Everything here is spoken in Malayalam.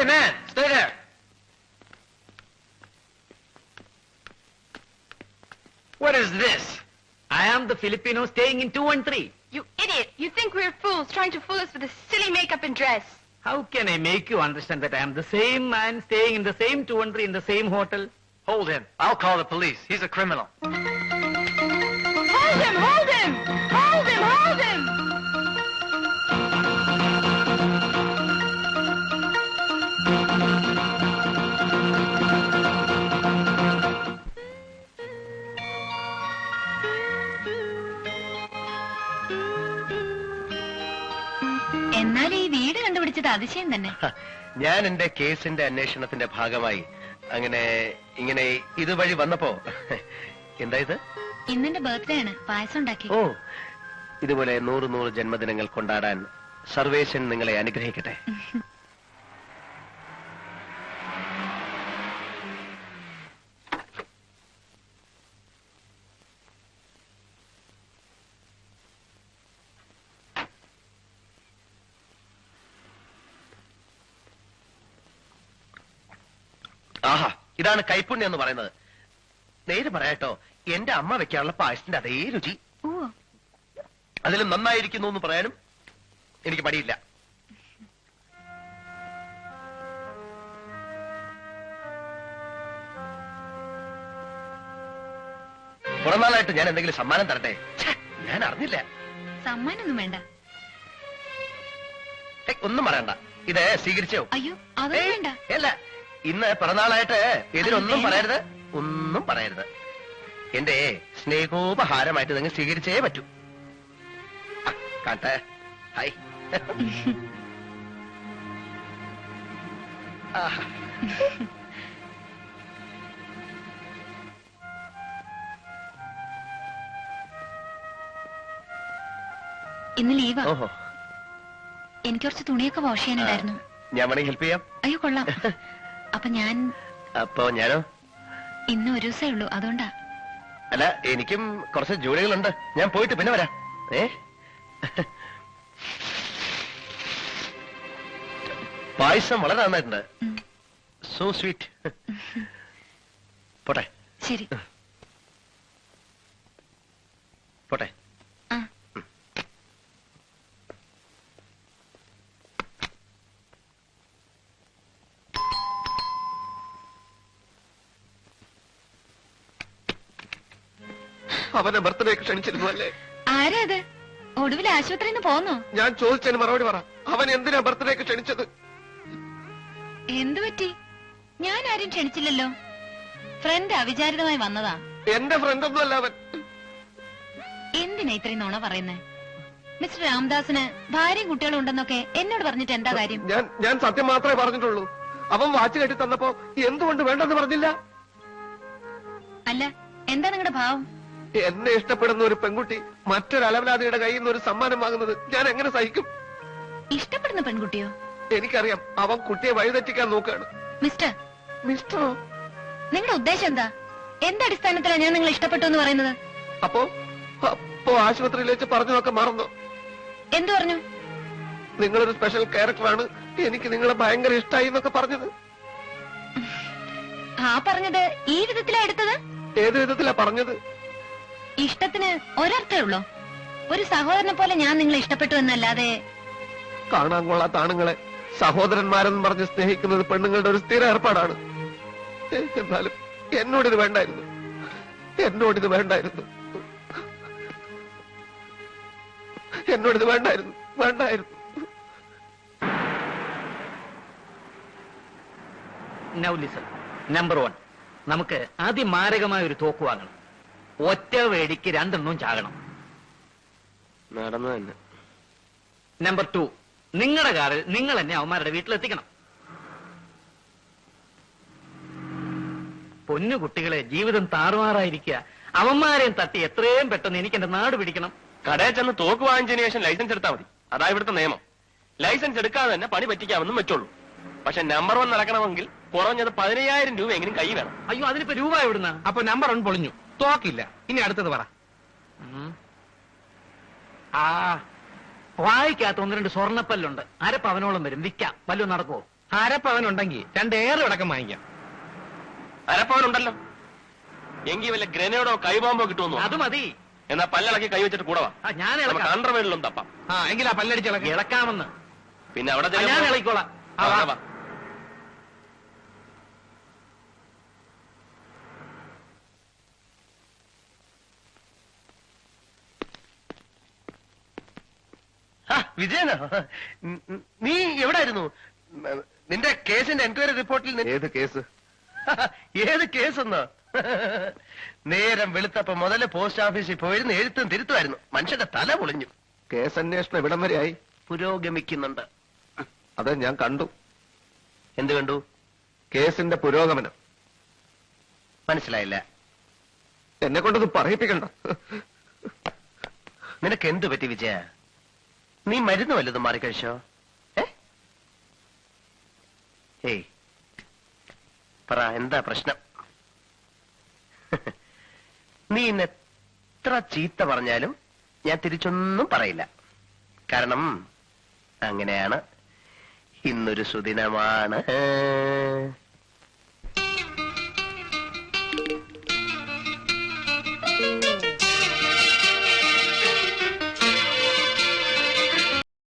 Hey, man, stay there. What is this? I am the Filipino staying in 213. You idiot! You think we're fools trying to fool us with a silly makeup and dress. How can I make you understand that I am the same man staying in the same 213 in the same hotel? Hold him. I'll call the police. He's a criminal. Hold him! Hold him! Hold him! Hold him! എന്നാൽ ഈ വീട് കണ്ടുപിടിച്ചത് അതിശയം തന്നെ. ഞാൻ എന്റെ കേസിന്റെ അന്വേഷണത്തിന്റെ ഭാഗമായി അങ്ങനെ ഇങ്ങനെ ഇതുവഴി വന്നപ്പോ എന്താ ഇത്? ഇന്നെന്റെ ബർത്ത്ഡേ ആണ്, പായസം ഉണ്ടാക്കി. ഓ, ഇതുപോലെ 100 ജന്മദിനങ്ങൾ കൊണ്ടാടാൻ സർവേശൻ നിങ്ങളെ അനുഗ്രഹിക്കട്ടെ. ആഹാ, ഇതാണ് കൈപ്പുണ്യം എന്ന് പറയുന്നത്. നേര് പറയാട്ടോ, എന്റെ അമ്മ വെക്കാനുള്ള പായസത്തിന്റെ അതേ രുചി. അതിലും നന്നായിരിക്കുന്നു എന്ന് പറയാനും എനിക്ക് മടിയില്ല. പുറന്നാളായിട്ട് ഞാൻ എന്തെങ്കിലും സമ്മാനം തരട്ടെ? ഞാൻ അറിഞ്ഞില്ല. സമ്മാനൊന്നും വേണ്ട. ഒന്നും പറയണ്ട, ഇത് സ്വീകരിച്ചോ? അയ്യോ, അതൊന്നും വേണ്ട. അല്ല, ഇന്ന് പിറന്നാളായിട്ട് എതിരൊന്നും പറയരുത്, ഒന്നും പറയരുത്. എന്റെ സ്നേഹോപഹാരമായിട്ട് നിങ്ങൾ സ്വീകരിച്ചേ പറ്റൂ. കാട്ടെ, ഹായ്. ഇന്ന് ലീവാ. ഓഹോ, എനിക്ക് കുറച്ച് തുണിയൊക്കെ വാഷ് ചെയ്യാനുണ്ടായിരുന്നു. ഞാൻ വേണമെങ്കിൽ ഹെൽപ്പ് ചെയ്യാം. അയ്യോ, കൊള്ളാം. അപ്പൊ ഞാനോ? ഇന്ന് ഒരു ദിവസമേ ഉള്ളൂ, അതുകൊണ്ടാ. അല്ല, എനിക്കും കുറച്ച് ജോലികളുണ്ട്. ഞാൻ പോയിട്ട് പിന്നെ വരാം. പായസം വളരെ നന്നായിട്ടുണ്ട്. So sweet. പോട്ടെ. ശരി, പോട്ടെ. അവന്റെ ബർത്ത്ഡേക്ക് ക്ഷണിച്ചിരുന്നു അല്ലേ? ആരാ അത്? ഒടുവിൽ ആശുപത്രിയിൽ നിന്ന് പോന്നോ? ഞാൻ ചോദിച്ചതിന് മറുപടി പറ. അവൻ എന്തിനാ ബർത്ത്ഡേക്ക് ക്ഷണിച്ചത്? എന്തു പറ്റി? ഞാൻ ആരും ക്ഷണിച്ചില്ലല്ലോ. ഫ്രണ്ട് അവിചാരിതമായി വന്നതാ. എന്റെ ഫ്രണ്ട് ഒന്നും അല്ല അവൻ. എന്തിനാ ഇത്രയും നുണ പറയുന്നേ? മിസ്റ്റർ രാംദാസിന് ഭാര്യയും കുട്ടികളും ഉണ്ടെന്നൊക്കെ എന്നോട് പറഞ്ഞിട്ട് എന്താ കാര്യം? ഞാൻ സത്യം മാത്രമേ പറഞ്ഞിട്ടുള്ളൂ. അവൻ വാച്ച് കെട്ടി തന്നപ്പോ എന്തുകൊണ്ട് വേണ്ടെന്ന് പറഞ്ഞില്ല? അല്ല, എന്താ നിങ്ങളുടെ ഭാവം? എന്നെ ഇഷ്ടപ്പെടുന്ന ഒരു പെൺകുട്ടി മറ്റൊരു അലവലാതിയുടെ കയ്യിൽ നിന്ന് ഒരു സമ്മാനം വാങ്ങുന്നത് ഞാൻ എങ്ങനെ സഹിക്കും? ഇഷ്ടപ്പെടുന്ന പെൺകുട്ടിയോ? എനിക്കറിയാം, അവൻ കുട്ടിയെ വഴിതെറ്റിക്കാൻ നോക്കുകയാണ്. മിസ്റ്ററോ? നിങ്ങളുടെ ഉദ്ദേശം എന്താ? എന്തടിസ്ഥാനത്തിലാണ് ഞാൻ നിങ്ങളെ ഇഷ്ടപ്പെട്ടു എന്ന് പറയുന്നത്? അപ്പോ ആശുപത്രിയിൽ വെച്ച് പറഞ്ഞതൊക്കെ മറന്നോ? എന്തു പറഞ്ഞു? നിങ്ങളൊരു സ്പെഷ്യൽ ക്യാരക്ടറാണ്, എനിക്ക് നിങ്ങളെ ഭയങ്കര ഇഷ്ടമായി എന്നൊക്കെ പറഞ്ഞത്. ആ പറഞ്ഞത് ഈ വിധത്തിലാ എടുത്തത്? ഏത് വിധത്തിലാ പറഞ്ഞത്? ഇഷ്ടത്തിന് ഒരർത്ഥേ ഉള്ളൂ. ഒരു സഹോദരനെ പോലെ ഞാൻ നിങ്ങളെ ഇഷ്ടപ്പെട്ടു എന്നല്ലാതെ. കാണാൻ കൊള്ളാത്ത ആണുങ്ങളെ സഹോദരന്മാരെന്ന് പറഞ്ഞ് സ്നേഹിക്കുന്നത് പെണ്ണുങ്ങളുടെ ഒരു സ്ഥിര ഏർപ്പാടാണ്. എന്നാലും എന്നോടിത് വേണ്ടായിരുന്നു. എന്നോടിത് വേണ്ടായിരുന്നു. Now listen. Number 1, നമുക്ക് അതിമാരകമായ ഒരു തോക്ക് വാങ്ങണം. ഒറ്റ വേടിക്ക് 2 എണ്ണവും ചാകണം. നടന്നു തന്നെ. നമ്പർ 2, നിങ്ങളുടെ കാറിൽ നിങ്ങൾ എന്നെ അവന്മാരുടെ വീട്ടിലെത്തിക്കണം. പൊന്നു കുട്ടികളെ, ജീവിതം താറുമാറായിരിക്കുക. അവന്മാരെയും തട്ടി എത്രയും പെട്ടെന്ന് എനിക്ക് എന്റെ നാട് പിടിക്കണം. കടയിൽ ചെന്ന് തോക്ക് വാങ്ങിച്ചതിന് ശേഷം ലൈസൻസ് എടുത്താൽ മതി. അതാ ഇവിടുത്തെ നിയമം. ലൈസൻസ് എടുക്കാതെ തന്നെ പണി പറ്റിക്കാമെന്നും വെച്ചോളൂ. പക്ഷെ നമ്പർ 1 നടക്കണമെങ്കിൽ കുറഞ്ഞത് 15,000 രൂപ എങ്കിലും കൈ വേണം. അയ്യോ, അതിനിപ്പോ രൂപ എവിടുന്ന? അപ്പൊ നമ്പർ 1 പൊളിഞ്ഞു, തോക്കില്ല. ഇനി അടുത്തത് പറ. വായിക്കാത്ത 1-2 സ്വർണ്ണപ്പല്ലുണ്ട്. 1/2 പവനോളം വരും. വിൽക്കാം. വല്ലതും നടക്കുവോ? അരപ്പവനുണ്ടെങ്കിൽ 2 ഏറ് അടക്കം വാങ്ങിക്കാം. അരപ്പവനുണ്ടല്ലോ. എങ്കിൽ വല്ല ഗ്രനേഡോ കൈബോംബോ കിട്ടുമെന്നോ? അത് മതി. എന്നാ പല്ലിളക്കി കൈവച്ചിട്ട് കൂടെ വാ. ഞാൻ നമുക്ക് ഇളക്കാം. അണ്ടർവേഡിലും തപ്പാം. എങ്കിൽ ആ പല്ലടിച്ചിളക്ക. ഇളക്കാമെന്ന്. പിന്നെ അവിടെ ഞാൻ ചെല്ലുമ്പോ- ഇളക്കിക്കോളാം. ആ, വാ, വാ. വിജയനോ? നീ എവിടായിരുന്നു? നിന്റെ കേസിന്റെ എൻക്വയറി റിപ്പോർട്ടിൽ ഏത് കേസ്? ഏത് കേസെന്നോ? നേരം വെളുത്തപ്പോ മുതല് പോസ്റ്റ് ഓഫീസിൽ പോയിരുന്ന് എഴുത്തും തിരുത്തുമായിരുന്നു. മനുഷ്യന്റെ തല പൊളിഞ്ഞു. കേസ് അന്വേഷണം എവിടം വരെ ആയി? പുരോഗമിക്കുന്നുണ്ട്. അത് ഞാൻ കണ്ടു. എന്ത് കണ്ടു? കേസിന്റെ പുരോഗമനം. മനസ്സിലായില്ല. എന്നെ കൊണ്ടത് പറയിപ്പിക്കണ്ട. നിനക്ക് എന്ത് പറ്റി വിജയ? നീ മരുന്ന് വല്ലതും മാറിക്കഴിച്ചോ? ഏയ് പറ, എന്താ പ്രശ്നം? നീ ഇന്ന് എത്ര ചീത്ത പറഞ്ഞാലും ഞാൻ തിരിച്ചൊന്നും പറയില്ല. കാരണം അങ്ങനെയാണ്. ഇന്നൊരു സുദിനമാണ്.